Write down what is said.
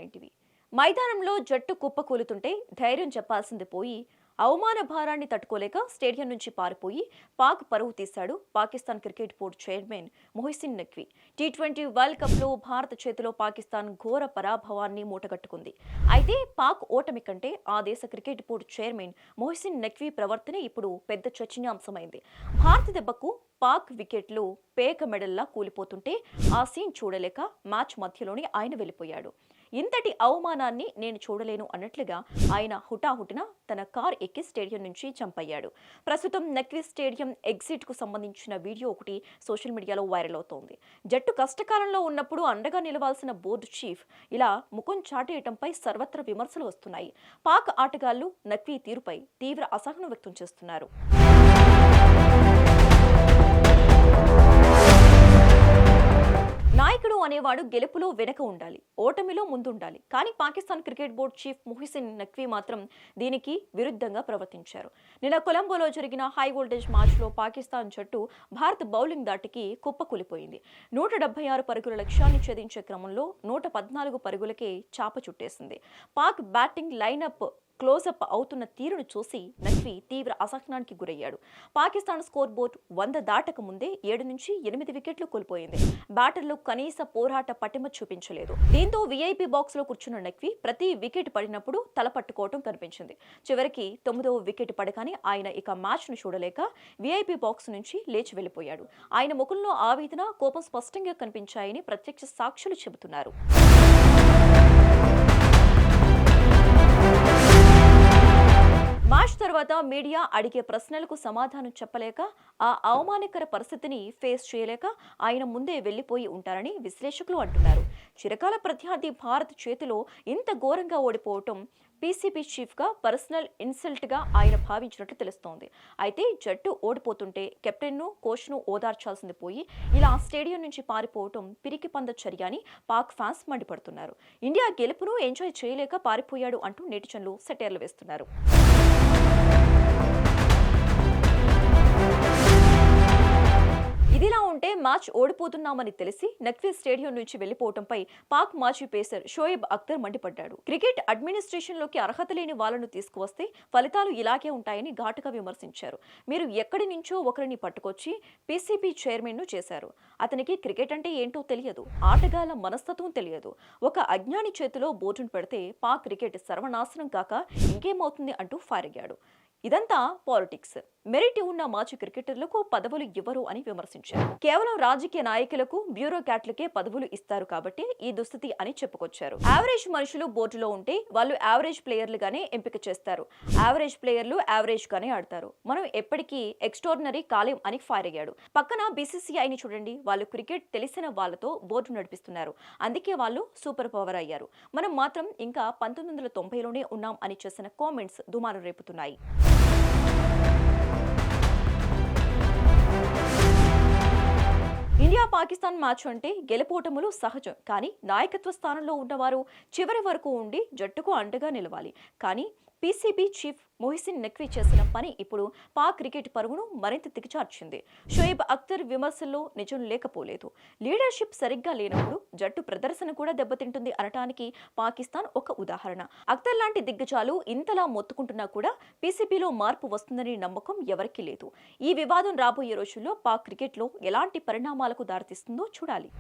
లాంటివి. మైదానంలో జట్టు కుప్పకూలుతుంటే ధైర్యం చెప్పాల్సింది పోయి అవమాన భారాన్ని తట్టుకోలేక స్టేడియం నుంచి పారిపోయి పాక్ పరువు తీశాడు Pakistan cricket board chairman Mohsin Naqvi. T20 world కప్లో భారత చేతిలో పాకిస్తాన్ ఘోర పరాభవాన్ని మూటగట్టుకుంది. అయితే పాక్ ఓటమి కంటే ఆ దేశ cricket board chairman Mohsin Naqvi ప్రవర్తనే ఇప్పుడు పెద్ద చర్చనీయాంశమైంది. భారత దెబ్బకు పాక్ వికెట్లు పేక మెడల్లా కూలిపోతుంటే ఆ సీన్ చూడలేక మ్యాచ్ మధ్యలోనే ఆయన వెళ్ళిపోయాడు. ఇంతటి అవమానాన్ని నేను చూడలేను అన్నట్లుగా ఆయన హుటాహుటిన తన కార్ ఎక్కి స్టేడియం నుంచి చంపయ్యాడు. ప్రస్తుతం నఖ్వీ స్టేడియం ఎగ్జిట్ కు సంబంధించిన వీడియో ఒకటి సోషల్ మీడియాలో వైరల్ అవుతోంది. జట్టు కష్టకాలంలో ఉన్నప్పుడు అండగా నిలవాల్సిన బోర్డు చీఫ్ ఇలా ముఖం చాటేయటంపై సర్వత్రా విమర్శలు వస్తున్నాయి. పాక్ ఆటగాళ్లు నఖ్వీ తీరుపై తీవ్ర అసహనం వ్యక్తం చేస్తున్నారు. నాయకుడు అనేవాడు గెలుపులో వెనక ఉండాలి, ఓటమిలో ముందుండాలి. కానీ Pakistan cricket board chief Mohsin Naqvi మాత్రం దీనికి విరుద్ధంగా ప్రవర్తించారు. నిన్న కొలంబోలో జరిగిన హై వోల్టేజ్ మ్యాచ్లో పాకిస్తాన్ జట్టు భారత బౌలింగ్ దాటికి కుప్పకూలిపోయింది. 176 పరుగుల లక్ష్యాన్ని ఛేదించే క్రమంలో 114 పరుగులకే చాప చుట్టేసింది. పాక్ బ్యాటింగ్ లైనప్ క్లోజప్ అవుతున్న తీరును చూసి నఖ్వీ తీవ్ర అసహనానికి గురయ్యాడు. పాకిస్తాన్ స్కోర్ బోర్డు 100 దాటక ముందే 7 నుంచి 8 వికెట్లు కోల్పోయింది. బ్యాటర్లు కనీస పోరాట పటిమ చూపించలేదు. దీంతో వీఐపీ బాక్స్ లో కూర్చున్న నఖ్వీ ప్రతి వికెట్ పడినప్పుడు తల పట్టుకోవటం కనిపించింది. చివరికి 9వ వికెట్ పడగానే ఆయన ఇక మ్యాచ్ ను చూడలేక వీఐపీ బాక్స్ నుంచి లేచి వెళ్లిపోయాడు. ఆయన ముఖంలో ఆవేదన, కోపం స్పష్టంగా కనిపించాయని ప్రత్యక్ష సాక్షులు చెబుతున్నారు. మ్యాచ్ తర్వాత మీడియా అడిగే ప్రశ్నలకు సమాధానం చెప్పలేక, ఆ అవమానకర పరిస్థితిని ఫేస్ చేయలేక ఆయన ముందే వెళ్లిపోయి ఉంటారని విశ్లేషకులు అంటున్నారు. చిరకాల ప్రత్యర్థి భారత్ చేతిలో ఇంత ఘోరంగా ఓడిపోవటం పీసీబీ చీఫ్ గా పర్సనల్ ఇన్సల్ట్ గా ఆయన భావించినట్లు తెలుస్తోంది. అయితే జట్టు ఓడిపోతుంటే కెప్టెన్ ను, కోచ్ ను ఓదార్చాల్సింది పోయి ఇలా స్టేడియం నుంచి పారిపోవటం పిరికి పంద చర్య అని పాక్ ఫ్యాన్స్ మండిపడుతున్నారు. ఇండియా గెలుపును ఎంజాయ్ చేయలేక పారిపోయాడు అంటూ నెటిజన్లు సెటైర్లు వేస్తున్నారు. ఇదిలా ఉంటే మ్యాచ్ ఓడిపోతున్నామని తెలిసి నఖ్వీ స్టేడియం నుంచి వెళ్లిపోవడంపై పాక్ మాజీ పేసర్ షోయబ్ అఖ్తర్ మండిపడ్డాడు. క్రికెట్ అడ్మినిస్ట్రేషన్ లోకి అర్హత లేని వాళ్లను తీసుకువస్తే ఫలితాలు ఇలాగే ఉంటాయని ఘాటుగా విమర్శించారు. మీరు ఎక్కడి నుంచో ఒకరిని పట్టుకొచ్చి పీసీబీ చైర్మన్ ను చేశారు. అతనికి క్రికెట్ అంటే ఏంటో తెలియదు, ఆటగాళ్ల మనస్తత్వం తెలియదు. ఒక అజ్ఞాని చేతిలో బోర్డును పెడితే పాక్ క్రికెట్ సర్వనాశనం కాక ఇంకేమవుతుంది అంటూ ఫైర్ అయ్యాడు. ఇదంతా పాలిటిక్స్. మెరిట్ ఉన్న మాజీ క్రికెటర్లకు పదవులు ఇవ్వరు అని విమర్శించారు. కేవలం రాజకీయ నాయకులకు, బ్యూరోక్రాట్లకే పదవులు ఇస్తారు కాబట్టి ఈ దుస్థితి అని చెప్పుకొచ్చారు. యావరేజ్ మనుషులు బోర్డులో ఉంటే వాళ్ళు యావరేజ్ ప్లేయర్లుగానే ఎంపిక చేస్తారు. యావరేజ్ ప్లేయర్లు యావరేజ్ గానే ఆడతారు. మనం ఎప్పటికీ ఎక్స్ట్రార్డినరీ కాలేం అని ఫైర్ అయ్యాడు. పక్కన బీసీసీఐని చూడండి, వాళ్ళు క్రికెట్ తెలిసిన వాళ్ళతో బోర్డు నడిపిస్తున్నారు. అందుకే వాళ్ళు సూపర్ పవర్ అయ్యారు. మనం మాత్రం ఇంకా 1990లోనే ఉన్నాం అని చేసిన కామెంట్స్ దుమారం రేపుతున్నాయి. ఇండియా పాకిస్తాన్ మ్యాచ్ అంటే గెలుపోటములు సహజం. కానీ నాయకత్వ స్థానంలో ఉన్నవారు చివరి వరకు ఉండి జట్టుకు అండగా నిలవాలి. కానీ పీసీబీ చీఫ్ మొహిసిన్ నఖ్వీ చేసిన పని ఇప్పుడు పాక్ క్రికెట్ పరువును మరింత దిగజార్చింది. షోయబ్ అఖ్తర్ విమర్శల్లో నిజం లేకపోలేదు. లీడర్షిప్ సరిగ్గా లేనప్పుడు జట్టు ప్రదర్శన కూడా దెబ్బతింటుంది అనటానికి పాకిస్తాన్ ఒక ఉదాహరణ. అఖ్తర్ లాంటి దిగ్గజాలు ఇంతలా మొత్తుకుంటున్నా కూడా పీసీబీలో మార్పు వస్తుందని నమ్మకం ఎవరికీ లేదు. ఈ వివాదం రాబోయే రోజుల్లో పాక్ క్రికెట్లో ఎలాంటి పరిణామాలకు దారితీస్తుందో చూడాలి.